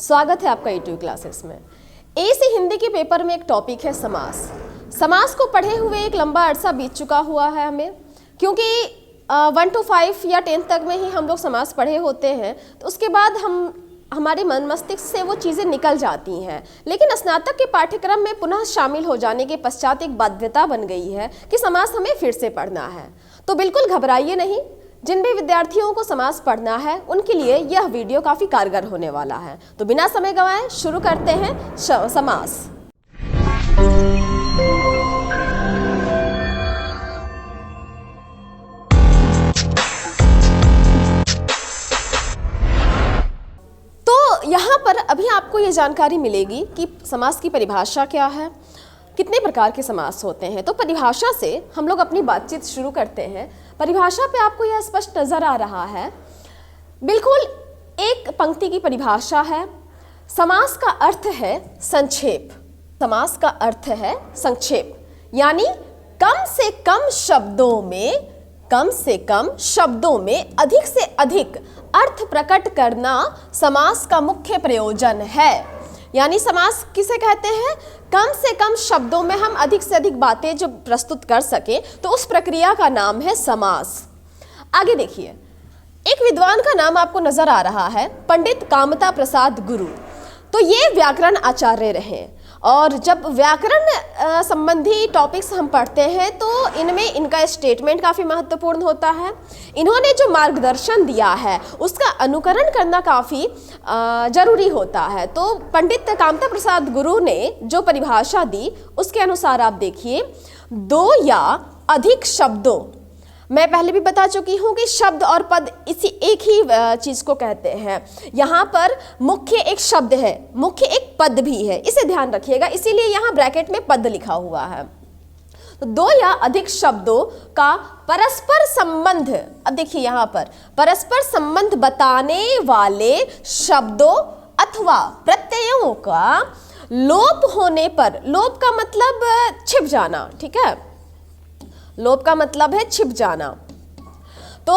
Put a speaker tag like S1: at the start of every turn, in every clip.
S1: स्वागत है आपका यूट्यूब क्लासेस में। एसी हिंदी के पेपर में एक टॉपिक है समास। समास को पढ़े हुए एक लंबा अरसा बीत चुका हुआ है हमें, क्योंकि 1 to 5 या 10 तक में ही हम लोग समास पढ़े होते हैं, तो उसके बाद हमारे मन मस्तिष्क से वो चीज़ें निकल जाती हैं। लेकिन स्नातक के पाठ्यक्रम में पुनः शामिल हो जाने के पश्चात एक बाध्यता बन गई है कि समास हमें फिर से पढ़ना है। तो बिल्कुल घबराइए नहीं, जिन भी विद्यार्थियों को समास पढ़ना है उनके लिए यह वीडियो काफ़ी कारगर होने वाला है। तो बिना समय गंवाए शुरू करते हैं समास। तो यहाँ पर अभी आपको ये जानकारी मिलेगी कि समास की परिभाषा क्या है, कितने प्रकार के समास होते हैं। तो परिभाषा से हम लोग अपनी बातचीत शुरू करते हैं। परिभाषा पे आपको यह स्पष्ट नजर आ रहा है, बिल्कुल एक पंक्ति की परिभाषा है। समास का अर्थ है संक्षेप। समास का अर्थ है संक्षेप, यानी कम से कम शब्दों में अधिक से अधिक अर्थ प्रकट करना समास का मुख्य प्रयोजन है। यानी समास किसे कहते हैं? कम से कम शब्दों में हम अधिक से अधिक बातें जो प्रस्तुत कर सके, तो उस प्रक्रिया का नाम है समास। आगे देखिए, एक विद्वान का नाम आपको नजर आ रहा है, पंडित कामता प्रसाद गुरु। तो ये व्याकरण आचार्य रहे, और जब व्याकरण संबंधी टॉपिक्स हम पढ़ते हैं तो इनमें इनका स्टेटमेंट काफ़ी महत्वपूर्ण होता है। इन्होंने जो मार्गदर्शन दिया है उसका अनुकरण करना काफ़ी जरूरी होता है। तो पंडित कामता प्रसाद गुरु ने जो परिभाषा दी उसके अनुसार आप देखिए, 2 या अधिक शब्दों, मैं पहले भी बता चुकी हूँ कि शब्द और पद इसी एक ही चीज़ को कहते हैं। यहाँ पर मुख्य एक शब्द है, मुख्य एक पद भी है, इसे ध्यान रखिएगा, इसीलिए यहाँ ब्रैकेट में पद लिखा हुआ है। तो 2 या अधिक शब्दों का परस्पर संबंध, अब देखिए यहाँ पर परस्पर संबंध बताने वाले शब्दों अथवा प्रत्ययों का लोप होने पर, लोप का मतलब छिप जाना, ठीक है, लोप का मतलब है छिप जाना। तो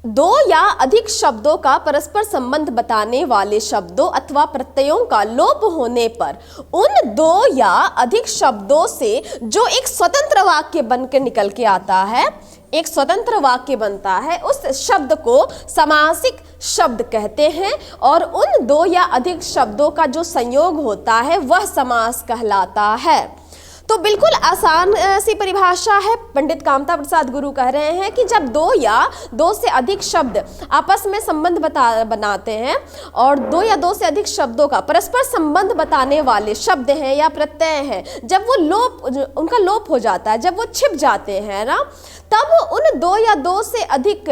S1: 2 या अधिक शब्दों का परस्पर संबंध बताने वाले शब्दों अथवा प्रत्ययों का लोप होने पर उन 2 या अधिक शब्दों से जो एक स्वतंत्र वाक्य बनकर निकल के आता है, एक स्वतंत्र वाक्य बनता है, उस शब्द को समासिक शब्द कहते हैं। और उन 2 या अधिक शब्दों का जो संयोग होता है वह समास कहलाता है। तो बिल्कुल आसान सी परिभाषा है। पंडित कामता प्रसाद गुरु कह रहे हैं कि जब 2 या 2 से अधिक शब्द आपस में संबंध बनाते हैं, और 2 या 2 से अधिक शब्दों का परस्पर संबंध बताने वाले शब्द हैं या प्रत्यय हैं, जब वो उनका लोप हो जाता है, जब वो छिप जाते हैं ना, तब उन 2 या 2 से अधिक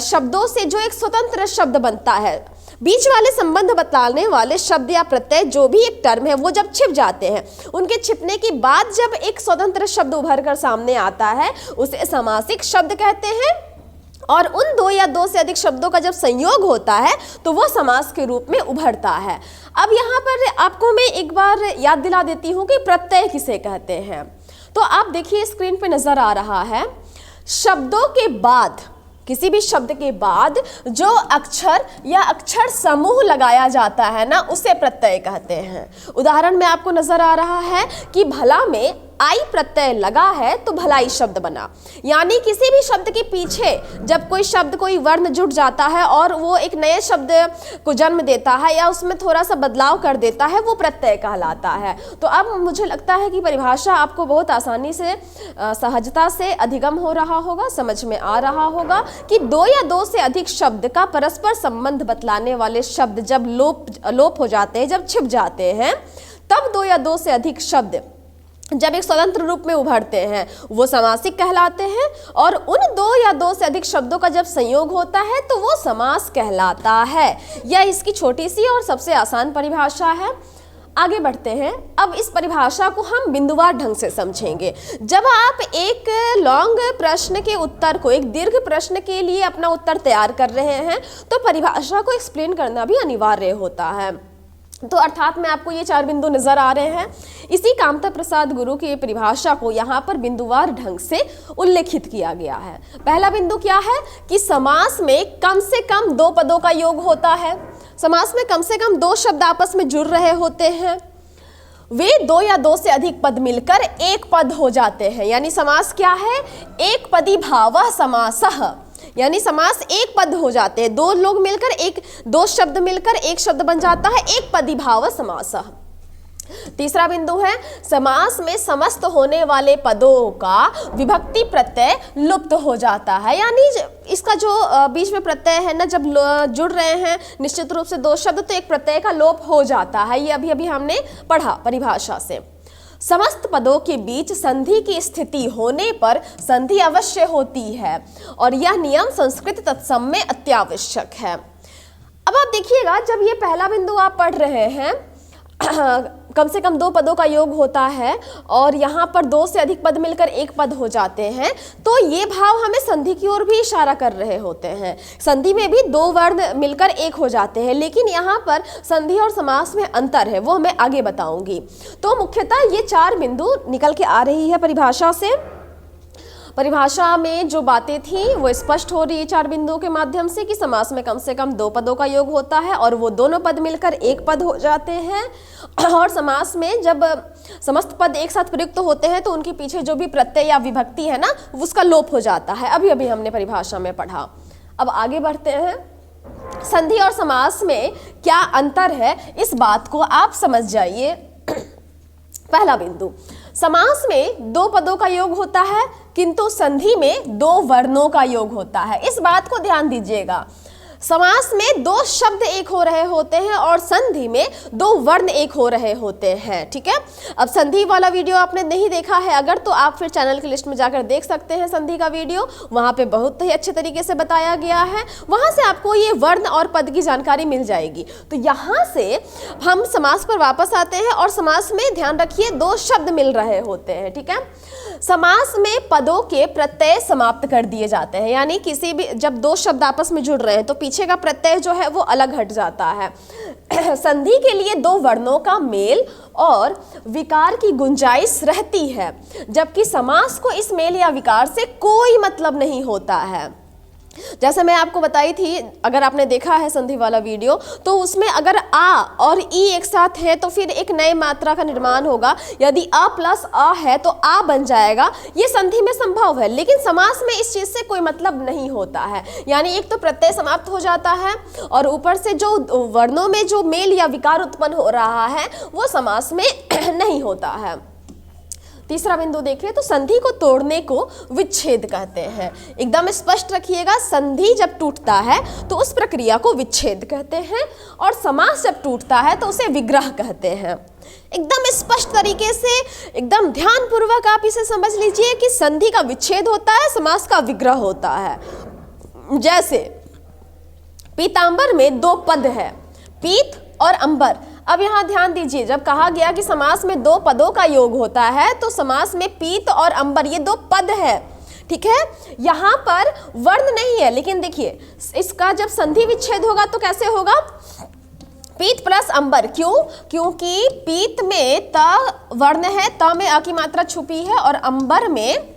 S1: शब्दों से जो एक स्वतंत्र शब्द बनता है, बीच वाले संबंध बताने वाले शब्द या प्रत्यय जो भी एक टर्म है, वो जब छिप जाते हैं, उनके छिपने के बाद जब एक स्वतंत्र शब्द उभर कर सामने आता है उसे समासिक शब्द कहते हैं। और उन 2 या 2 से अधिक शब्दों का जब संयोग होता है तो वो समास के रूप में उभरता है। अब यहाँ पर आपको मैं एक बार याद दिला देती हूँ कि प्रत्यय किसे कहते हैं। तो आप देखिए, स्क्रीन पे नजर आ रहा है, शब्दों के बाद, किसी भी शब्द के बाद जो अक्षर या अक्षर समूह लगाया जाता है ना, उसे प्रत्यय कहते हैं। उदाहरण में आपको नजर आ रहा है कि भला में आई प्रत्यय लगा है तो भलाई शब्द बना। यानी किसी भी शब्द के पीछे जब कोई शब्द, कोई वर्ण जुड़ जाता है और वो एक नए शब्द को जन्म देता है या उसमें थोड़ा सा बदलाव कर देता है, वो प्रत्यय कहलाता है। तो अब मुझे लगता है कि परिभाषा आपको बहुत आसानी से, सहजता से अधिगम हो रहा होगा, समझ में आ रहा होगा कि 2 या 2 से अधिक शब्द का परस्पर संबंध बतलाने वाले शब्द जब लोप हो जाते हैं, जब छिप जाते हैं, तब 2 या 2 से अधिक शब्द जब एक स्वतंत्र रूप में उभरते हैं वो समासिक कहलाते हैं। और उन 2 या 2 से अधिक शब्दों का जब संयोग होता है तो वो समास कहलाता है। यह इसकी छोटी सी और सबसे आसान परिभाषा है। आगे बढ़ते हैं। अब इस परिभाषा को हम बिंदुवार ढंग से समझेंगे। जब आप एक लॉन्ग प्रश्न के उत्तर को, एक दीर्घ प्रश्न के लिए अपना उत्तर तैयार कर रहे हैं, तो परिभाषा को एक्सप्लेन करना भी अनिवार्य होता है। तो अर्थात में आपको ये 4 बिंदु नजर आ रहे हैं। इसी कामता प्रसाद गुरु की परिभाषा को यहाँ पर बिंदुवार ढंग से उल्लेखित किया गया है। पहला बिंदु क्या है कि समास में कम से कम 2 पदों का योग होता है। समास में कम से कम दो शब्द आपस में जुड़ रहे होते हैं, वे दो या दो से अधिक पद मिलकर एक पद हो जाते हैं। यानी समास क्या है? एक पदी भावः समासः, यानी समास एक पद हो जाते हैं, दो लोग मिलकर दो शब्द मिलकर एक शब्द बन जाता है, एक पदी भावः समासः। तीसरा बिंदु है समास में समस्त होने वाले पदों का विभक्ति प्रत्यय लुप्त हो जाता है। यानी इसका जो बीच में प्रत्यय है ना, जब जुड़ रहे हैं निश्चित रूप से दो शब्द, तो एक प्रत्यय का लोप हो जाता है। ये अभी हमने पढ़ा परिभाषा से। समस्त पदों के बीच संधि की स्थिति होने पर संधि अवश्य होती है और यह नियम संस्कृत तत्सम में अत्यावश्यक है। अब आप देखिएगा, जब ये पहला बिंदु आप पढ़ रहे हैं कम से कम दो पदों का योग होता है और यहाँ पर दो से अधिक पद मिलकर एक पद हो जाते हैं, तो ये भाव हमें संधि की ओर भी इशारा कर रहे होते हैं। संधि में भी दो वर्ण मिलकर एक हो जाते हैं, लेकिन यहाँ पर संधि और समास में अंतर है, वो मैं आगे बताऊंगी। तो मुख्यतः ये चार बिंदु निकल के आ रही है परिभाषा से। परिभाषा में जो बातें थी वो स्पष्ट हो रही है चार बिंदुओं के माध्यम से कि समास में कम से कम दो पदों का योग होता है और वो दोनों पद मिलकर एक पद हो जाते हैं, और समास में जब समस्त पद एक साथ प्रयुक्त होते हैं तो उनके पीछे जो भी प्रत्यय या विभक्ति है ना, उसका लोप हो जाता है। अभी हमने परिभाषा में पढ़ा। अब आगे बढ़ते हैं। संधि और समास में क्या अंतर है, इस बात को आप समझ जाइए। पहला बिंदु, समास में दो पदों का योग होता है किंतु संधि में दो वर्णों का योग होता है। इस बात को ध्यान दीजिएगा। समास में दो शब्द एक हो रहे होते हैं और संधि में दो वर्ण एक हो रहे होते हैं। ठीक है, अब संधि वाला वीडियो आपने नहीं देखा है अगर, तो आप फिर चैनल की लिस्ट में जाकर देख सकते हैं संधि का वीडियो, वहां पे बहुत ही अच्छे तरीके से बताया गया है। वहां से आपको ये वर्ण और पद की जानकारी मिल जाएगी। तो यहाँ से हम समास पर वापस आते हैं और समास में ध्यान रखिए दो शब्द मिल रहे होते हैं। ठीक है, समास में पदों के प्रत्यय समाप्त कर दिए जाते हैं, यानी किसी भी जब दो शब्द आपस में जुड़ रहे हैं तो पीछे का प्रत्यय जो है वो अलग हट जाता है। संधि के लिए दो वर्णों का मेल और विकार की गुंजाइश रहती है, जबकि समास को इस मेल या विकार से कोई मतलब नहीं होता है। जैसे मैं आपको बताई थी, अगर आपने देखा है संधि वाला वीडियो, तो उसमें अगर आ और ई एक साथ है तो फिर एक नई मात्रा का निर्माण होगा। यदि अ प्लस अ है तो आ बन जाएगा। ये संधि में संभव है, लेकिन समास में इस चीज से कोई मतलब नहीं होता है। यानी एक तो प्रत्यय समाप्त हो जाता है और ऊपर से जो वर्णों में जो मेल या विकार उत्पन्न हो रहा है वो समास में नहीं होता है। तीसरा बिंदु देखिए, तो संधि को तोड़ने को विच्छेद कहते हैं। एकदम स्पष्ट रखिएगा, संधि जब टूटता है तो उस प्रक्रिया को विच्छेद कहते हैं और समास जब टूटता है तो उसे विग्रह कहते हैं। एकदम स्पष्ट तरीके से, एकदम ध्यानपूर्वक आप इसे समझ लीजिए कि संधि का विच्छेद होता है, समास का विग्रह होता है। जैसे पीतांबर में दो पद है, पीत और अंबर। अब यहाँ ध्यान दीजिए, जब कहा गया कि समास में दो पदों का योग होता है तो समास में पीत और अंबर ये दो पद है। ठीक है, यहाँ पर वर्ण नहीं है, लेकिन देखिए इसका जब संधि विच्छेद होगा तो कैसे होगा? पीत प्लस अंबर। क्यों? क्योंकि पीत में त वर्ण है, त में अ की मात्रा छुपी है और अंबर में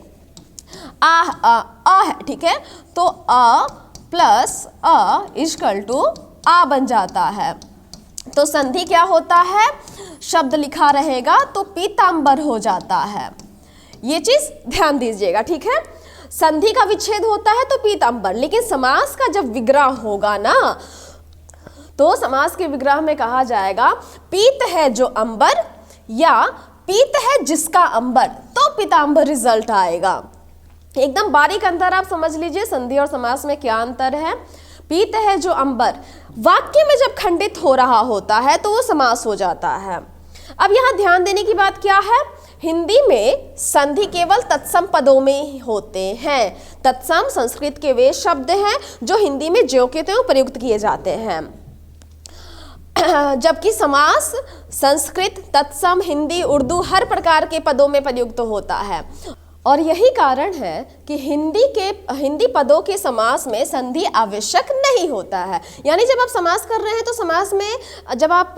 S1: आ है। ठीक है, तो अ प्लस अ इक्वल टू आ बन जाता है। तो संधि क्या होता है? शब्द लिखा रहेगा तो पीतांबर हो जाता है। ये चीज ध्यान दीजिएगा। ठीक है, संधि का विच्छेद होता है तो पीतांबर, लेकिन समास का जब विग्रह होगा ना, तो समास के विग्रह में कहा जाएगा पीत है जो अंबर या पीत है जिसका अंबर, तो पीतांबर रिजल्ट आएगा। एकदम बारीक अंतर आप समझ लीजिए संधि और समास में क्या अंतर है। पीत है जो अंबर वाक्य में जब खंडित हो रहा होता है तो वो समास हो जाता है। अब यहाँ ध्यान देने की बात क्या है? हिंदी में संधि केवल तत्सम पदों में ही होते हैं। तत्सम संस्कृत के वे शब्द हैं जो हिंदी में ज्यों के त्यों प्रयुक्त किए जाते हैं, जबकि समास संस्कृत, तत्सम, हिंदी, उर्दू हर प्रकार के पदों में प्रयुक्त होता है। और यही कारण है कि हिंदी पदों के समास में संधि आवश्यक नहीं होता है। यानी जब आप समास कर रहे हैं तो समास में जब आप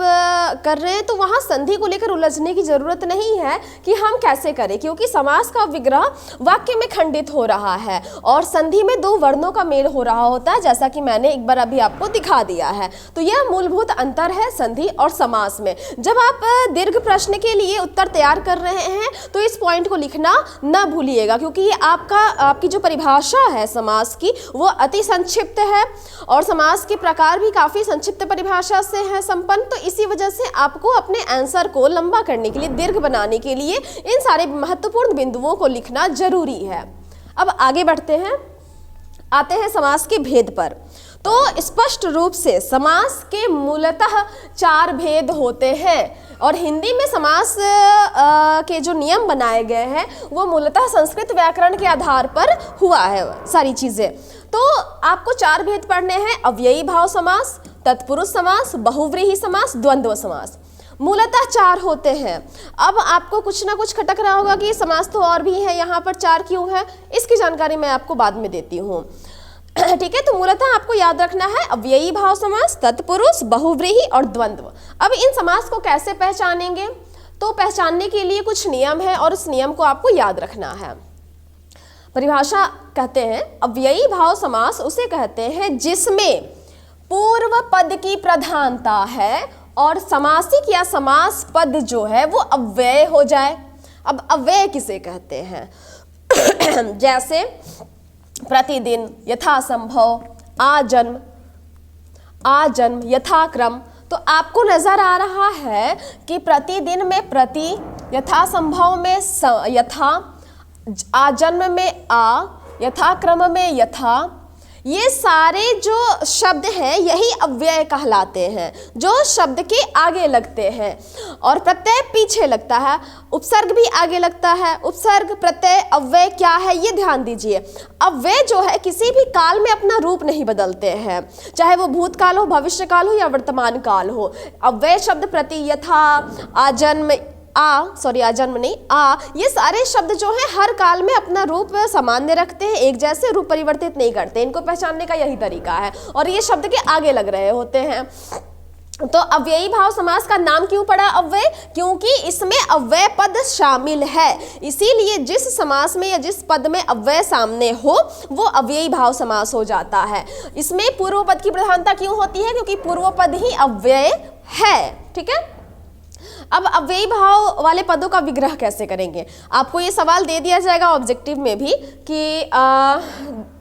S1: कर रहे हैं तो वहाँ संधि को लेकर उलझने की जरूरत नहीं है कि हम कैसे करें, क्योंकि समास का विग्रह वाक्य में खंडित हो रहा है और संधि में दो वर्णों का मेल हो रहा होता है, जैसा कि मैंने एक बार अभी आपको दिखा दिया है। तो यह मूलभूत अंतर है संधि और समास में। जब आप दीर्घ प्रश्न के लिए उत्तर तैयार कर रहे हैं तो इस पॉइंट को लिखना न भूलिएगा, क्योंकि ये आपकी जो परिभाषा है समास की वो अति संक्षिप्त है और समास के प्रकार भी काफ़ी संक्षिप्त परिभाषा से है संपन्न। तो इसी वजह से आपको अपने आंसर को लंबा करने के लिए, दीर्घ बनाने के लिए इन सारे महत्वपूर्ण बिंदुओं को लिखना जरूरी है। अब आगे बढ़ते हैं, आते हैं समास के भेद पर। तो स्पष्ट रूप से समास के मूलतः 4 भेद होते हैं और हिंदी में समास के जो नियम बनाए गए हैं वो मूलतः संस्कृत व्याकरण के आधार पर हुआ है सारी चीज़ें। तो आपको 4 भेद पढ़ने हैं: अव्ययी भाव समास, तत्पुरुष समास, बहुव्रीहि समास, द्वंद्व समास। मूलतः 4 होते हैं। अब आपको कुछ ना कुछ खटक रहा होगा कि समास तो और भी है, यहाँ पर 4 क्यों है, इसकी जानकारी मैं आपको बाद में देती हूँ। ठीक है, तो मूलतः आपको याद रखना है अव्ययी भाव समास, तत्पुरुष, बहुव्रीहि और द्वंद्व। अब इन समास को कैसे पहचानेंगे, तो पहचानने के लिए कुछ नियम है और उस नियम को आपको याद रखना है। परिभाषा कहते हैं अव्ययी भाव समास उसे कहते हैं जिसमें पूर्व पद की प्रधानता है और समासिक या समास पद जो है वो अव्यय हो जाए। अब अव्यय किसे कहते हैं? जैसे प्रतिदिन, यथासंभव, आजन्म, यथाक्रम। तो आपको नजर आ रहा है कि प्रतिदिन में प्रति, यथासंभव में यथा, आजन्म में आ, यथाक्रम में यथा, ये सारे जो शब्द हैं यही अव्यय कहलाते हैं, जो शब्द के आगे लगते हैं और प्रत्यय पीछे लगता है, उपसर्ग भी आगे लगता है। उपसर्ग, प्रत्यय, अव्यय क्या है ये ध्यान दीजिए। अव्यय जो है किसी भी काल में अपना रूप नहीं बदलते हैं, चाहे वो भूतकाल हो, भविष्यकाल हो या वर्तमान काल हो। अव्यय शब्द प्रति, यथा, आजन्म, आजन्म नहीं, ये सारे शब्द जो हैं हर काल में अपना रूप सामान्य रखते हैं, एक जैसे रूप परिवर्तित नहीं करते। इनको पहचानने का यही तरीका है और ये शब्द के आगे लग रहे होते हैं। तो अव्ययी भाव समास का नाम क्यों पड़ा अव्यय? क्योंकि इसमें अव्यय पद शामिल है, इसीलिए जिस समास में या जिस पद में अव्यय सामने हो वो अव्ययी भाव समास हो जाता है। इसमें पूर्व पद की प्रधानता क्यों होती है? क्योंकि पूर्व पद ही अव्यय है। ठीक है, अब अव्ययी भाव वाले पदों का विग्रह कैसे करेंगे? आपको ये सवाल दे दिया जाएगा ऑब्जेक्टिव में भी कि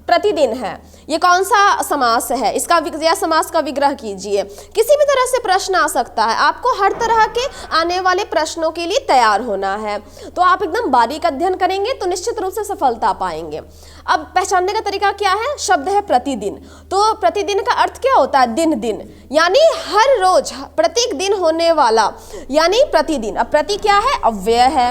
S1: प्रतिदिन है, ये कौन सा समास है, इसका या समास का विग्रह कीजिए। किसी भी तरह से प्रश्न आ सकता है, आपको हर तरह के आने वाले प्रश्नों के लिए तैयार होना है। तो आप एकदम बारीक अध्ययन करेंगे तो निश्चित रूप से सफलता पाएंगे। अब पहचानने का तरीका क्या है? शब्द है प्रतिदिन, तो प्रतिदिन का अर्थ क्या होता है? दिन, यानी हर रोज, प्रत्येक दिन होने वाला, यानी प्रतिदिन। अब प्रति क्या है? अव्यय है।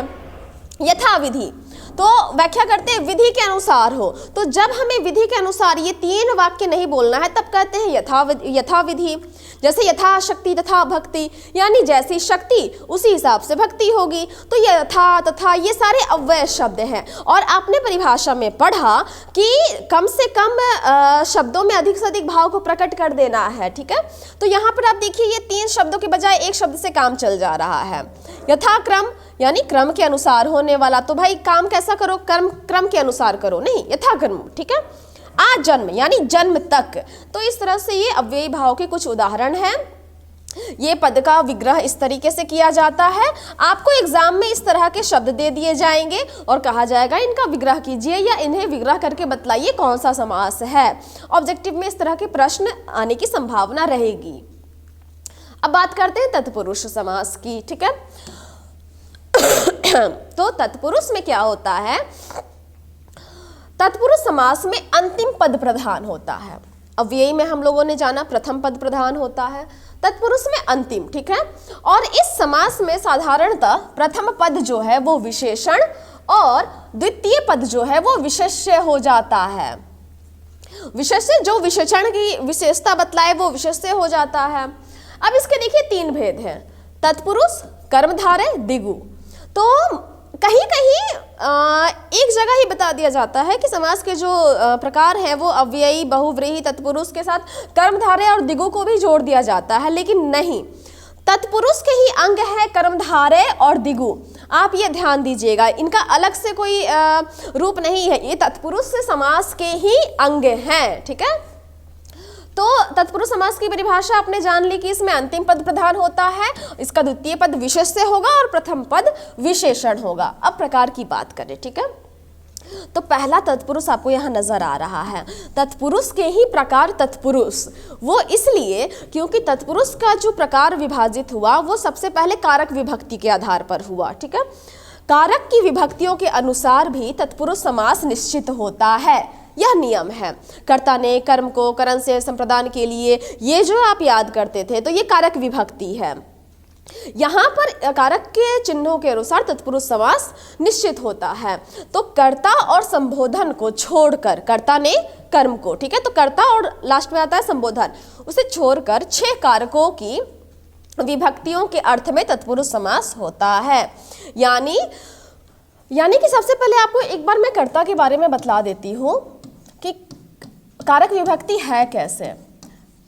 S1: यथाविधि, तो व्याख्या करते हैं विधि के अनुसार हो। तो जब हमें विधि के अनुसार ये 3 वाक्य नहीं बोलना है तब कहते हैं यथाविधि। जैसे यथा शक्ति तथा भक्ति, यानी जैसी शक्ति उसी हिसाब से भक्ति होगी। तो यथा, तथा ये सारे अव्यय शब्द हैं और आपने परिभाषा में पढ़ा कि कम से कम शब्दों में अधिक से अधिक भाव को प्रकट कर देना है। ठीक है, तो यहाँ पर आप देखिए ये 3 शब्दों के बजाय एक शब्द से काम चल जा रहा है। यथाक्रम यानी क्रम के अनुसार होने वाला, तो भाई काम कैसा करो? क्रम के अनुसार करो, नहीं यथाक्रम। ठीक है, आजन्म यानी जन्म तक। तो इस तरह से ये अव्ययी भाव के कुछ उदाहरण हैं। ये पद का विग्रह इस तरीके से किया जाता है। आपको एग्जाम में इस तरह के शब्द दे दिए जाएंगे और कहा जाएगा इनका विग्रह कीजिए या इन्हें विग्रह करके बतलाइए कौन सा समास है। ऑब्जेक्टिव में इस तरह के प्रश्न आने की संभावना रहेगी। अब बात करते हैं तत्पुरुष समास की। ठीक है, तो तत्पुरुष में क्या होता है? तत्पुरुष समास में अंतिम पद प्रधान होता है। अव्ययी में हम लोगों ने जाना प्रथम पद प्रधान होता है, तत्पुरुष में अंतिम। ठीक है, और इस समास में साधारणतः प्रथम पद जो है वो विशेषण और द्वितीय पद जो है वो विशेष्य हो जाता है। विशेष्य जो विशेषण की विशेषता बतलाए वो विशेष्य हो जाता है। अब इसके देखिए 3 भेद हैं: तत्पुरुष, कर्मधारय, दिगु। तो कहीं कहीं एक जगह ही बता दिया जाता है कि समास के जो प्रकार हैं वो अव्ययी, बहुव्रीहि, तत्पुरुष के साथ कर्मधारय और दिगु को भी जोड़ दिया जाता है, लेकिन नहीं, तत्पुरुष के ही अंग है कर्मधारय और दिगु। आप ये ध्यान दीजिएगा, इनका अलग से कोई रूप नहीं है, ये तत्पुरुष से समास के ही अंग हैं। ठीक है, तो तत्पुरुष समास की परिभाषा आपने जान ली कि इसमें अंतिम पद प्रधान होता है, इसका द्वितीय पद विशेष से होगा और प्रथम पद विशेषण होगा। अब प्रकार की बात करें। ठीक है, तो पहला तत्पुरुष आपको यहाँ नजर आ रहा है, तत्पुरुष के ही प्रकार तत्पुरुष, वो इसलिए क्योंकि तत्पुरुष का जो प्रकार विभाजित हुआ वो सबसे पहले कारक विभक्ति के आधार पर हुआ। ठीक है, कारक की विभक्तियों के अनुसार भी तत्पुरुष समास निश्चित होता है, यह नियम है। कर्ता ने कर्म को करण से संप्रदान के लिए, ये जो आप याद करते थे, तो ये कारक विभक्ति है। यहाँ पर कारक के चिन्हों के अनुसार तत्पुरुष समास निश्चित होता है। तो कर्ता और संबोधन को छोड़कर, कर्ता ने कर्म को, ठीक है, तो कर्ता और लास्ट में आता है संबोधन, उसे छोड़कर 6 कारकों की विभक्तियों के अर्थ में तत्पुरुष समास होता है। यानी कि सबसे पहले आपको एक बार मैं कर्ता के बारे में बतला देती हूँ कि कारक विभक्ति है कैसे।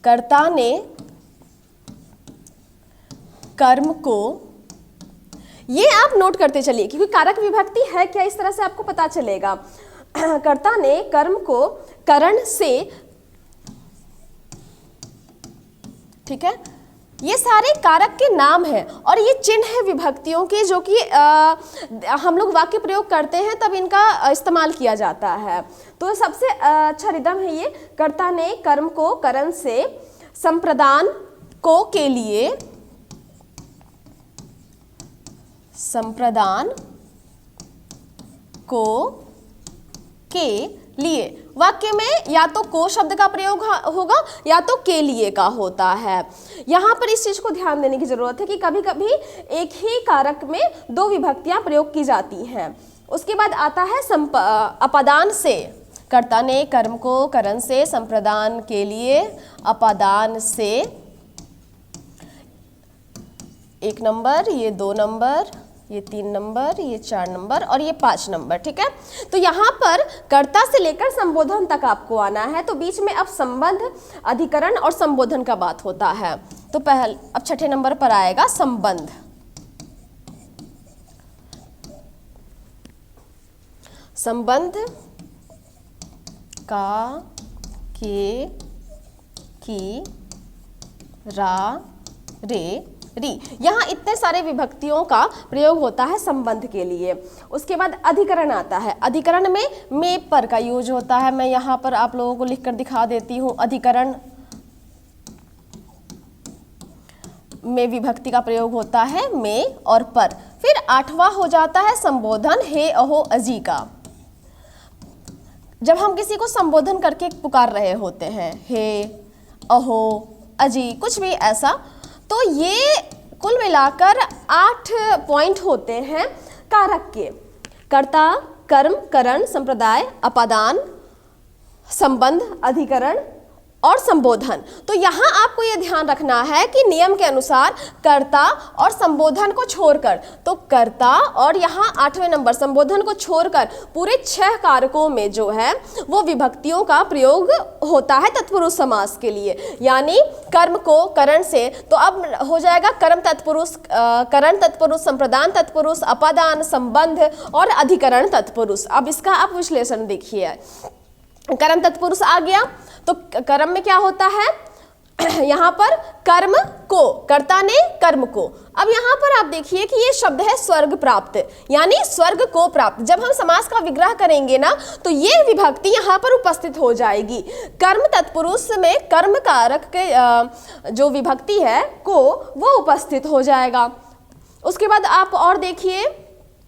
S1: कर्ता ने कर्म को, ये आप नोट करते चलिए क्योंकि कारक विभक्ति है क्या, इस तरह से आपको पता चलेगा। कर्ता ने कर्म को करण से, ठीक है, ये सारे कारक के नाम हैं और ये चिन्ह है विभक्तियों के, जो कि हम लोग वाक्य प्रयोग करते हैं तब इनका इस्तेमाल किया जाता है। तो सबसे अच्छा रिदम है ये, कर्ता ने कर्म को करण से संप्रदान को के लिए, संप्रदान को के लिए। वाक्य में या तो को शब्द का प्रयोग होगा या तो के लिए का होता है। यहाँ पर इस चीज को ध्यान देने की जरूरत है कि कभी कभी एक ही कारक में 2 विभक्तियां प्रयोग की जाती हैं। उसके बाद आता है अपादान से, कर्ता ने कर्म को करण से संप्रदान के लिए, अपादान से 1 नंबर, ये 2 नंबर, ये 3 नंबर, ये 4 नंबर और ये 5 नंबर। ठीक है, तो यहाँ पर कर्ता से लेकर संबोधन तक आपको आना है। तो बीच में अब संबंध, अधिकरण और संबोधन का बात होता है। तो अब 6ठे नंबर पर आएगा संबंध। संबंध का, के, की, रा, रे, री, यहाँ इतने सारे विभक्तियों का प्रयोग होता है संबंध के लिए। उसके बाद अधिकरण आता है। अधिकरण में पर का यूज होता है। मैं यहाँ पर आप लोगों को लिखकर दिखा देती हूँ। अधिकरण में विभक्ति का प्रयोग होता है में और पर। फिर 8वां हो जाता है संबोधन, हे, अहो, अजी का। जब हम किसी को संबोधन करके पुकार रहे होते हैं, हे, अहो, अजी, कुछ भी ऐसा, तो ये कुल मिलाकर 8 पॉइंट होते हैं कारक के। कर्ता, कर्म, करण, संप्रदाय, अपादान, संबंध, अधिकरण और संबोधन। तो यहाँ आपको ये ध्यान रखना है कि नियम के अनुसार कर्ता और संबोधन को छोड़कर, तो कर्ता और यहाँ 8वें नंबर संबोधन को छोड़कर पूरे 6 कारकों में जो है वो विभक्तियों का प्रयोग होता है तत्पुरुष समास के लिए। यानी कर्म को करण से, तो अब हो जाएगा कर्म तत्पुरुष, करण तत्पुरुष, संप्रदान तत्पुरुष, अपादान, संबंध और अधिकरण तत्पुरुष। अब इसका आप विश्लेषण देखिए। कर्म तत्पुरुष आ गया, तो कर्म में क्या होता है, यहाँ पर कर्म को, कर्ता ने कर्म को। अब यहाँ पर आप देखिए कि ये शब्द है स्वर्ग प्राप्त, यानी स्वर्ग को प्राप्त। जब हम समास का विग्रह करेंगे ना, तो ये विभक्ति यहाँ पर उपस्थित हो जाएगी। कर्म तत्पुरुष में कर्म कारक के जो विभक्ति है को, वो उपस्थित हो जाएगा। उसके बाद आप और देखिए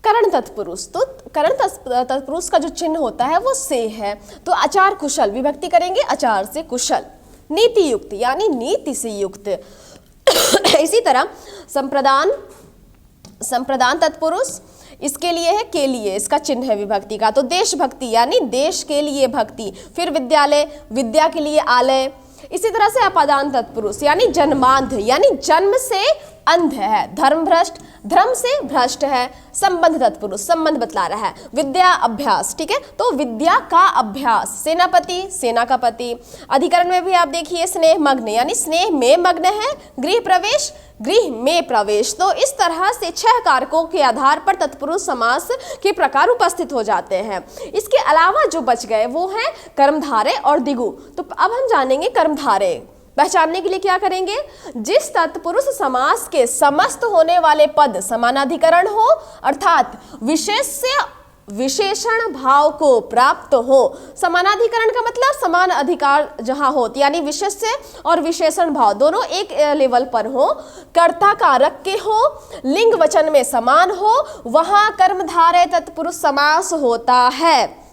S1: करण तत्पुरुष, तो करण तत्पुरुष का जो चिन्ह होता है वो से है। तो आचार कुशल, विभक्ति करेंगे आचार से कुशल, नीति युक्त यानी नीति से युक्त। इसी तरह संप्रदान तत्पुरुष, इसके लिए है के लिए, इसका चिन्ह है विभक्ति का। तो देशभक्ति यानी देश के लिए भक्ति। फिर विद्यालय, विद्या के लिए आलय, इसी तरह से अपादान तत्पुरुष यानी जन्मांध यानी जन्म से अंध है, धर्मभ्रष्ट धर्म से भ्रष्ट है, संबंध तत्पुरुष संबंध बतला रहा है, विद्या अभ्यास, ठीक है, तो विद्या का अभ्यास, सेनापति सेना का पति। अधिकरण में भी आप देखिए स्नेह मग्न यानी स्नेह में मग्न है, गृह प्रवेश गृह में प्रवेश। तो इस तरह से 6 कारकों के आधार पर तत्पुरुष समास के प्रकार उपस्थित हो जाते हैं। इसके अलावा जो बच गए वो हैं कर्मधारय और दिगु। तो अब हम जानेंगे कर्मधारय। पहचानने के लिए क्या करेंगे, जिस तत्पुरुष समास के समस्त होने वाले पद समानाधिकरण हो अर्थात विशेष से विशेषण भाव को प्राप्त हो। समानाधिकरण का मतलब समान अधिकार जहां हो, यानी विशेष से और विशेषण भाव दोनों एक लेवल पर हो, कर्ता कारक के हो, लिंग वचन में समान हो, वहां कर्मधारय तत्पुरुष समास होता है।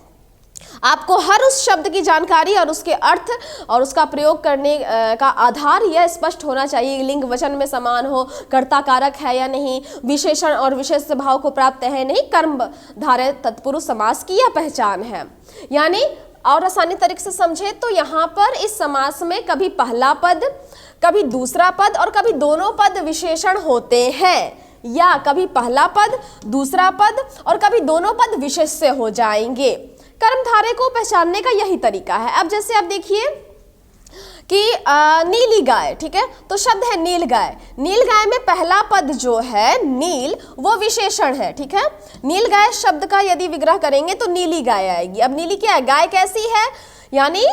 S1: आपको हर उस शब्द की जानकारी और उसके अर्थ और उसका प्रयोग करने का आधार यह स्पष्ट होना चाहिए। लिंग वचन में समान हो, कर्ता कारक है या नहीं, विशेषण और विशेष भाव को प्राप्त है नहीं, कर्मधारय तत्पुरुष समास की यह पहचान है। यानी और आसानी तरीके से समझे तो यहाँ पर इस समास में कभी पहला पद, कभी दूसरा पद और कभी दोनों पद विशेषण होते हैं, या कभी पहला पद दूसरा पद और कभी दोनों पद विशेष से हो जाएंगे। कर्मधारय को पहचानने का यही तरीका है। अब जैसे आप देखिए कि नीली गाय, ठीक है, तो शब्द है नील गाय। नील गाय में पहला पद जो है नील वो विशेषण है, ठीक है। नील गाय शब्द का यदि विग्रह करेंगे तो नीली गाय आएगी। अब नीली क्या है, गाय कैसी है, यानी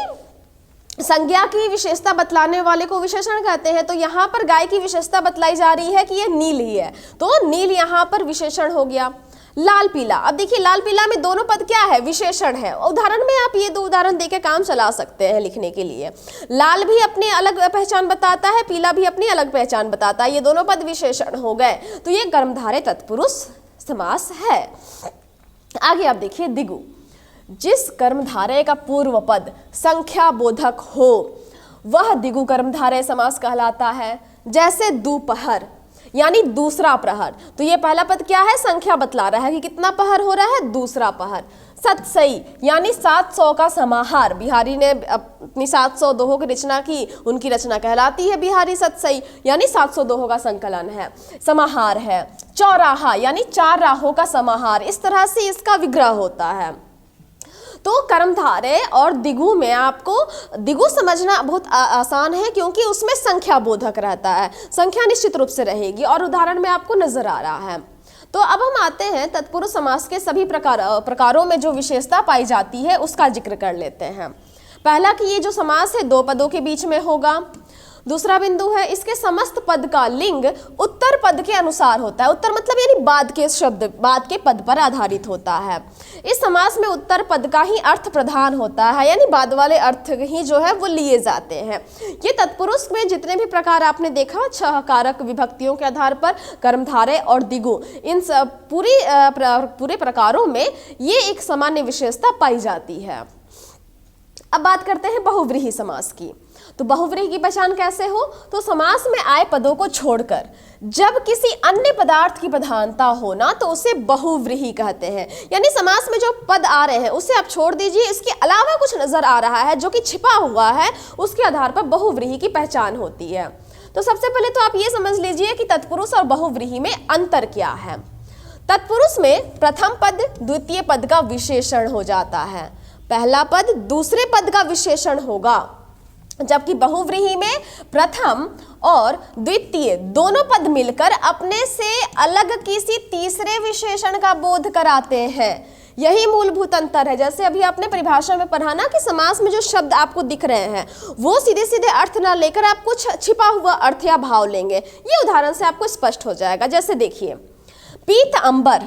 S1: संज्ञा की विशेषता बतलाने वाले को विशेषण कहते हैं। तो यहाँ पर गाय की विशेषता बतलाई जा रही है कि ये नील ही है, तो नील यहाँ पर विशेषण हो गया। लाल पीला, अब देखिए लाल पीला में दोनों पद क्या है, विशेषण है। उदाहरण में आप ये 2 उदाहरण देके काम चला सकते हैं लिखने के लिए। लाल भी अपनी अलग पहचान बताता है, पीला भी अपनी अलग पहचान बताता है, ये दोनों पद विशेषण हो गए, तो ये कर्मधारय तत्पुरुष समास है। आगे आप देखिए दिगु, जिस कर्मधारय का पूर्व पद संख्या बोधक हो वह दिगु कर्मधारय समास कहलाता है। जैसे दोपहर यानी दूसरा प्रहर, तो ये पहला पद क्या है, संख्या बतला रहा है कि कितना पहर हो रहा है, दूसरा पहर। सतसई यानी 700 का समाहार, बिहारी ने अपनी 700 दोहों की रचना की, उनकी रचना कहलाती है बिहारी सतसई, यानी 700 दोहों का संकलन है, समाहार है। चौराहा यानी 4 राहों का समाहार, इस तरह से इसका विग्रह होता है। तो कर्मधारय और दिगु में आपको दिगु समझना बहुत आसान है क्योंकि उसमें संख्या बोधक रहता है, संख्या निश्चित रूप से रहेगी और उदाहरण में आपको नजर आ रहा है। तो अब हम आते हैं तत्पुरुष समास के सभी प्रकारों में जो विशेषता पाई जाती है उसका जिक्र कर लेते हैं। पहला कि ये जो समास है 2 पदों के बीच में होगा। दूसरा बिंदु है इसके समस्त पद का लिंग उत्तर पद के अनुसार होता है। उत्तर मतलब यानी बाद के शब्द, बाद के पद पर आधारित होता है। इस समास में उत्तर पद का ही अर्थ प्रधान होता है, यानी बाद वाले अर्थ ही जो है वो लिए जाते हैं। ये तत्पुरुष में जितने भी प्रकार आपने देखा 6 कारक विभक्तियों के आधार पर कर्मधारय और दिगु, इन पूरे प्रकारों में ये एक सामान्य विशेषता पाई जाती है। अब बात करते हैं बहुव्रीहि समास की। तो बहुव्रीहि की पहचान कैसे हो, तो समास में आए पदों को छोड़कर जब किसी अन्य पदार्थ की प्रधानता हो ना तो उसे बहुव्रीहि कहते हैं। यानी समास में जो पद आ रहे हैं उसे आप छोड़ दीजिए, इसके अलावा कुछ नजर आ रहा है जो कि छिपा हुआ है, उसके आधार पर बहुव्रीहि की पहचान होती है। तो सबसे पहले तो आप ये समझ लीजिए कि तत्पुरुष और बहुव्रीहि में अंतर क्या है। तत्पुरुष में प्रथम पद द्वितीय पद का विशेषण हो जाता है, पहला पद दूसरे पद का विशेषण होगा, जबकि बहुव्रीहि में प्रथम और द्वितीय दोनों पद मिलकर अपने से अलग किसी तीसरे विशेषण का बोध कराते हैं। यही मूलभूत अंतर है। जैसे अभी आपने परिभाषा में पढ़ा ना कि समास में जो शब्द आपको दिख रहे हैं वो सीधे सीधे अर्थ ना लेकर आप कुछ छिपा हुआ अर्थ या भाव लेंगे। ये उदाहरण से आपको स्पष्ट हो जाएगा। जैसे देखिए पीत अंबर,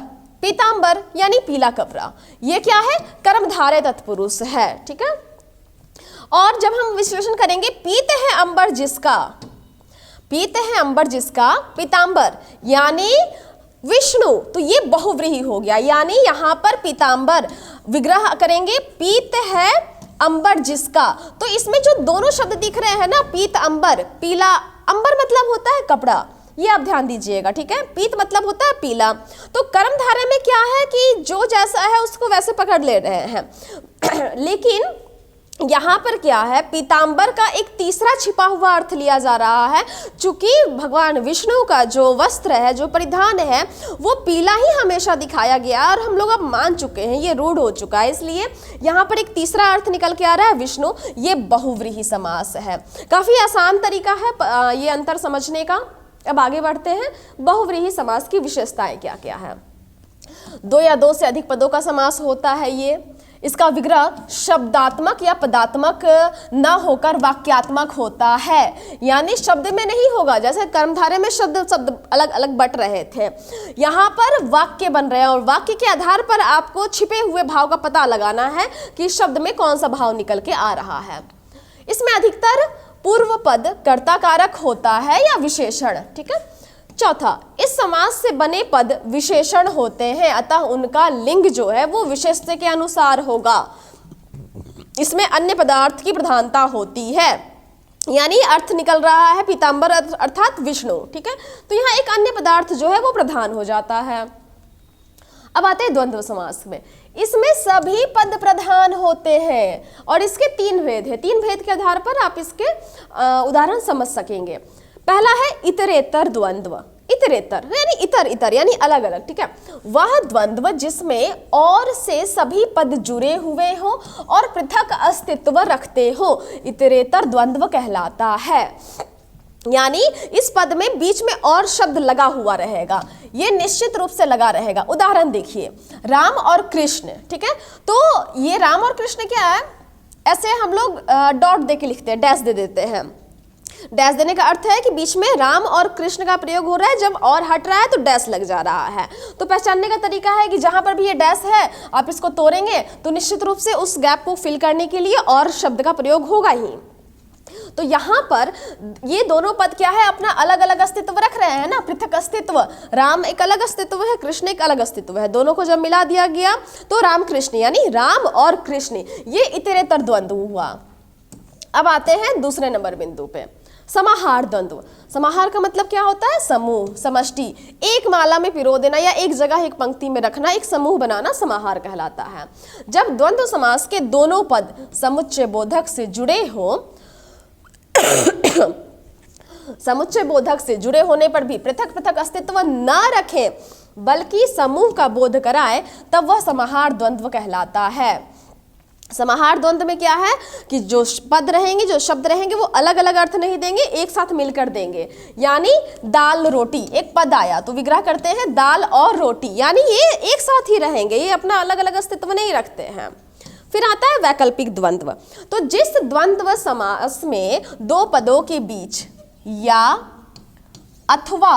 S1: पीतांबर यानी पीला कपड़ा, ये क्या है, कर्मधारय तत्पुरुष है, ठीक है। और जब हम विश्लेषण करेंगे पीत है अंबर जिसका, पीत है अंबर जिसका पीतांबर यानी विष्णु, तो ये बहुव्रीहि हो गया। यानी यहाँ पर पीतांबर विग्रह करेंगे पीत है अंबर जिसका, तो इसमें जो दोनों शब्द दिख रहे हैं ना, पीत अंबर, पीला, अंबर मतलब होता है कपड़ा, ये आप ध्यान दीजिएगा, ठीक है। पीत मतलब होता है पीला। तो कर्मधारय में क्या है कि जो जैसा है उसको वैसे पकड़ ले रहे हैं लेकिन यहाँ पर क्या है, पीतांबर का एक तीसरा छिपा हुआ अर्थ लिया जा रहा है। चूंकि भगवान विष्णु का जो वस्त्र है, जो परिधान है, वो पीला ही हमेशा दिखाया गया और हम लोग अब मान चुके हैं, ये रूढ़ हो चुका है, इसलिए यहाँ पर एक तीसरा अर्थ निकल के आ रहा है विष्णु। ये बहुव्रीहि समास है। काफी आसान तरीका है ये अंतर समझने का। अब आगे बढ़ते हैं, बहुव्रीहि समास की विशेषताएं क्या क्या है। दो या दो से अधिक पदों का समास होता है ये। इसका विग्रह शब्दात्मक या पदात्मक न होकर वाक्यात्मक होता है, यानी शब्द में नहीं होगा। जैसे कर्मधारय में शब्द अलग अलग बट रहे थे, यहाँ पर वाक्य बन रहे हैं और वाक्य के आधार पर आपको छिपे हुए भाव का पता लगाना है कि शब्द में कौन सा भाव निकल के आ रहा है। इसमें अधिकतर पूर्व पद कर्ता कारक होता है या विशेषण, ठीक है। चौथा, इस समास से बने पद विशेषण होते हैं, अतः उनका लिंग जो है वो विशेषण के अनुसार होगा। इसमें अन्य पदार्थ की प्रधानता होती है, यानी अर्थ निकल रहा है पीतांबर अर्थात विष्णु, ठीक है। तो यहाँ एक अन्य पदार्थ जो है वो प्रधान हो जाता है। अब आते हैं द्वंद्व समास में। इसमें सभी पद प्रधान होते हैं और इसके तीन भेद है। तीन भेद के आधार पर आप इसके उदाहरण समझ सकेंगे। पहला है इतरेतर द्वंद्व। इतरेतर यानी इतर इतर यानी अलग अलग, ठीक है। वह द्वंद्व जिसमें और से सभी पद जुड़े हुए हो और पृथक अस्तित्व रखते हो, इतरेतर द्वंद्व कहलाता है। यानी इस पद में बीच में और शब्द लगा हुआ रहेगा, ये निश्चित रूप से लगा रहेगा। उदाहरण देखिए, राम और कृष्ण, ठीक है। तो ये राम और कृष्ण क्या है, ऐसे हम लोग डॉट दे के लिखते हैं, डैश दे देते हैं। डैश देने का अर्थ है कि बीच में राम और कृष्ण का प्रयोग हो रहा है, जब और हट रहा है तो डैश लग जा रहा है। तो पहचानने का तरीका है कि जहां पर भी ये डैश है आप इसको तोड़ेंगे तो निश्चित रूप से उस गैप को फिल करने के लिए और शब्द का प्रयोग होगा ही। तो यहाँ पर ये दोनों पद क्या है, अपना अलग अलग अस्तित्व रख रहे हैं ना, पृथक अस्तित्व। राम एक अलग अस्तित्व है, कृष्ण एक अलग अस्तित्व है, दोनों को जब मिला दिया गया तो राम कृष्ण यानी राम और कृष्ण, ये इतरेतर द्वंद्व हुआ। अब आते हैं दूसरे नंबर बिंदु पे, समाहार द्वंद्व। समाहार का मतलब क्या होता है, समूह, समष्टि, एक माला में पिरो देना या एक जगह एक पंक्ति में रखना, एक समूह बनाना समाहार कहलाता है। जब द्वंद्व समास के दोनों पद समुच्चय बोधक से जुड़े हो समुच्चय बोधक से जुड़े होने पर भी पृथक पृथक अस्तित्व न रखें बल्कि समूह का बोध कराए, तब वह समाहार द्वंद्व कहलाता है। समाहार द्वंद्व में क्या है कि जो पद रहेंगे, जो शब्द रहेंगे, वो अलग अलग अर्थ नहीं देंगे, एक साथ मिलकर देंगे। यानी दाल रोटी, एक पद आया तो विग्रह करते हैं दाल और रोटी, यानी ये एक साथ ही रहेंगे, ये अपना अलग अलग अस्तित्व नहीं रखते हैं। फिर आता है वैकल्पिक द्वंद्व। तो जिस द्वंद्व समास में दो पदों के बीच या अथवा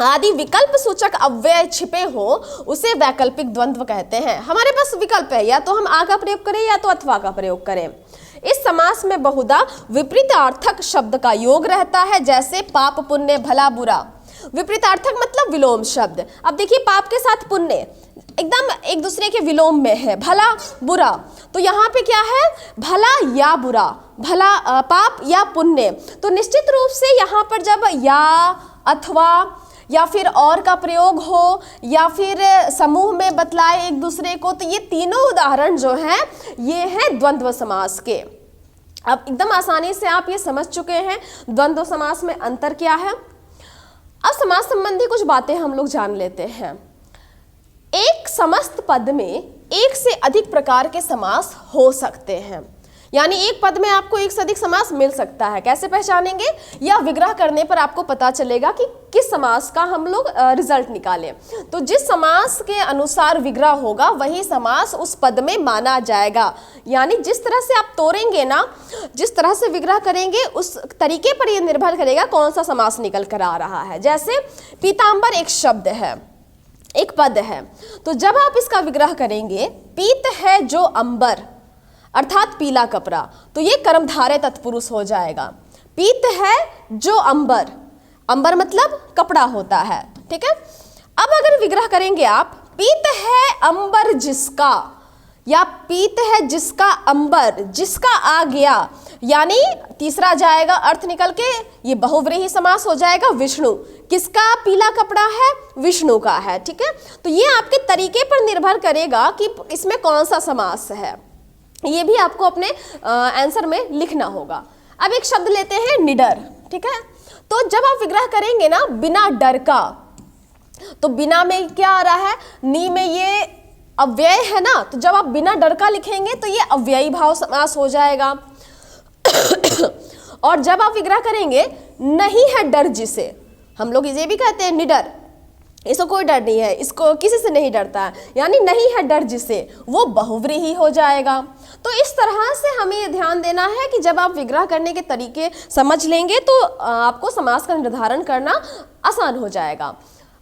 S1: आदि विकल्प सूचक अव्यय छिपे हो उसे वैकल्पिक द्वंद्व कहते हैं। हमारे पास विकल्प है, या तो हम आ का प्रयोग करें या तो अथवा का प्रयोग करें। इस समास में बहुधा विपरीतार्थक शब्द का योग रहता है, जैसे पाप पुण्य भला बुरा। विपरीतार्थक मतलब विलोम शब्द। अब देखिए, पाप के साथ पुण्य एकदम एक दूसरे के विलोम में है, भला बुरा। तो यहाँ पे क्या है, भला या बुरा, भला पाप या पुण्य। तो निश्चित रूप से यहाँ पर जब या अथवा या फिर और का प्रयोग हो या फिर समूह में बतलाए एक दूसरे को, तो ये तीनों उदाहरण जो हैं ये हैं द्वंद्व समास के। अब एकदम आसानी से आप ये समझ चुके हैं द्वंद्व समास में अंतर क्या है। अब समास संबंधी कुछ बातें हम लोग जान लेते हैं। एक समस्त पद में एक से अधिक प्रकार के समास हो सकते हैं, यानी एक पद में आपको एक से अधिक समास मिल सकता है। कैसे पहचानेंगे, या विग्रह करने पर आपको पता चलेगा कि किस समास का हम लोग रिजल्ट निकालें। तो जिस समास के अनुसार विग्रह होगा वही समास उस पद में माना जाएगा। यानी जिस तरह से आप तोड़ेंगे ना, जिस तरह से विग्रह करेंगे, उस तरीके पर यह निर्भर करेगा कौन सा समास निकल कर आ रहा है। जैसे पीतांबर एक शब्द है, एक पद है, तो जब आप इसका विग्रह करेंगे, पीत है जो अंबर अर्थात पीला कपड़ा, तो ये कर्मधारय तत्पुरुष हो जाएगा। पीत है जो अंबर, अंबर मतलब कपड़ा होता है, ठीक है। अब अगर विग्रह करेंगे आप, पीत है अंबर जिसका, या पीत है जिसका अंबर, जिसका आ गया, यानी तीसरा जाएगा अर्थ निकल के, ये बहुव्रीहि समास हो जाएगा विष्णु। किसका पीला कपड़ा है, विष्णु का है, ठीक है। तो ये आपके तरीके पर निर्भर करेगा कि इसमें कौन सा समास है। ये भी आपको अपने आंसर में लिखना होगा। अब एक शब्द लेते हैं निडर, ठीक है। तो जब आप विग्रह करेंगे ना बिना डर का, तो बिना में क्या आ रहा है, नी में ये अव्यय है ना, तो जब आप बिना डर का लिखेंगे तो ये अव्ययी भाव समास हो जाएगा। और जब आप विग्रह करेंगे नहीं है डर जिसे, हम लोग इसे भी कहते हैं निडर, इसको कोई डर नहीं है, इसको किसी से नहीं डरता है, यानी नहीं है डर जिसे, वो बहुव्रीहि हो जाएगा। तो इस तरह से हमें ये ध्यान देना है कि जब आप विग्रह करने के तरीके समझ लेंगे तो आपको समास का निर्धारण करना आसान हो जाएगा।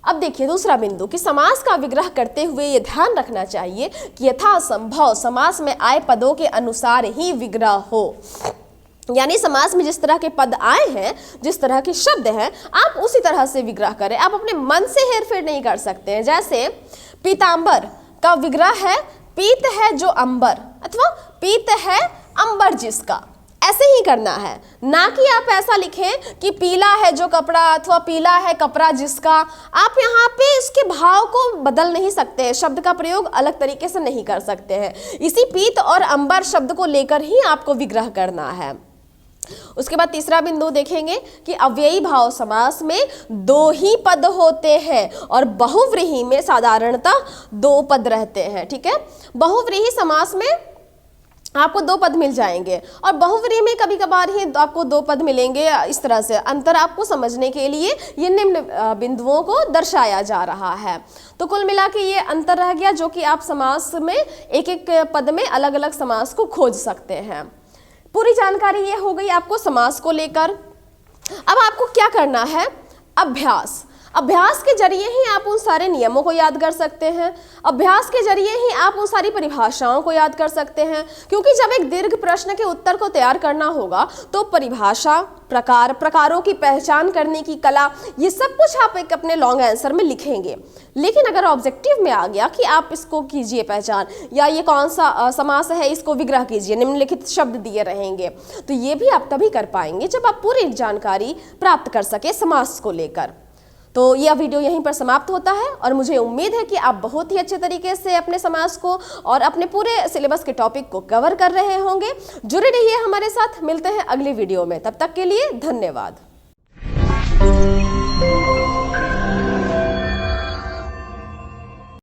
S1: अब देखिए दूसरा बिंदु कि समास का विग्रह करते हुए ये ध्यान रखना चाहिए कि यथासंभव समास में आए पदों के अनुसार ही विग्रह हो, यानी समास में जिस तरह के पद आए हैं, जिस तरह के शब्द हैं, आप उसी तरह से विग्रह करें, आप अपने मन से हेरफेर नहीं कर सकते हैं। जैसे पीतांबर का विग्रह है पीत है जो अंबर, अथवा पीत है अंबर जिसका, ऐसे ही करना है, ना कि आप ऐसा लिखें कि पीला है जो कपड़ा अथवा पीला है कपड़ा जिसका। आप यहाँ पे इसके भाव को बदल नहीं सकते हैं, शब्द का प्रयोग अलग तरीके से नहीं कर सकते हैं। इसी पीत और अंबर शब्द को लेकर ही आपको विग्रह करना है। उसके बाद तीसरा बिंदु देखेंगे कि अव्ययी भाव समास में दो ही पद होते हैं और बहुव्रीहि में साधारणतः दो पद रहते हैं, ठीक है। बहुव्रीहि समास में आपको दो पद मिल जाएंगे और बहुव्रीहि में कभी कभार ही आपको दो पद मिलेंगे। इस तरह से अंतर आपको समझने के लिए ये निम्न बिंदुओं को दर्शाया जा रहा है। तो कुल मिला के ये अंतर रह गया जो कि आप समास में एक एक पद में अलग अलग समास को खोज सकते हैं। पूरी जानकारी ये हो गई आपको समास को लेकर। अब आपको क्या करना है, अभ्यास। अभ्यास के जरिए ही आप उन सारे नियमों को याद कर सकते हैं, अभ्यास के जरिए ही आप उन सारी परिभाषाओं को याद कर सकते हैं। क्योंकि जब एक दीर्घ प्रश्न के उत्तर को तैयार करना होगा तो परिभाषा, प्रकार, प्रकारों की पहचान करने की कला, ये सब कुछ आप एक अपने लॉन्ग आंसर में लिखेंगे। लेकिन अगर ऑब्जेक्टिव में आ गया कि आप इसको कीजिए पहचान, या ये कौन सा समास है इसको विग्रह कीजिए, निम्नलिखित शब्द दिए रहेंगे, तो ये भी आप तभी कर पाएंगे जब आप पूरी जानकारी प्राप्त कर सके समास को लेकर। तो यह वीडियो यहीं पर समाप्त होता है और मुझे उम्मीद है कि आप बहुत ही अच्छे तरीके से अपने समास को और अपने पूरे सिलेबस के टॉपिक को कवर कर रहे होंगे। जुड़े रहिए हमारे साथ, मिलते हैं अगली वीडियो में, तब तक के लिए धन्यवाद।